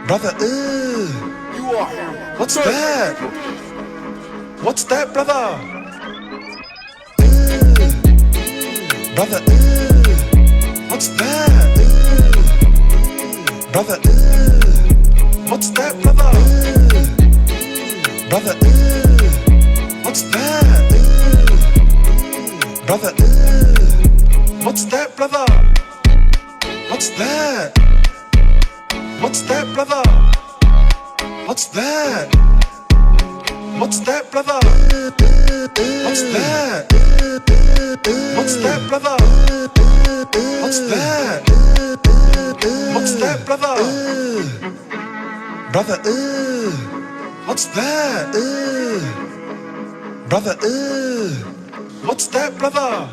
Brother, You are. what's that? What's that, brother? Brother, what's that? Brother, what's that, brother? Brother, what's that? Brother, what's that, brother? What's that? What's that, brother? What's that? What's that, brother? What's that? What's that, brother? What's that? What's that, brother? Brother, what's that? Brother, what's that, brother?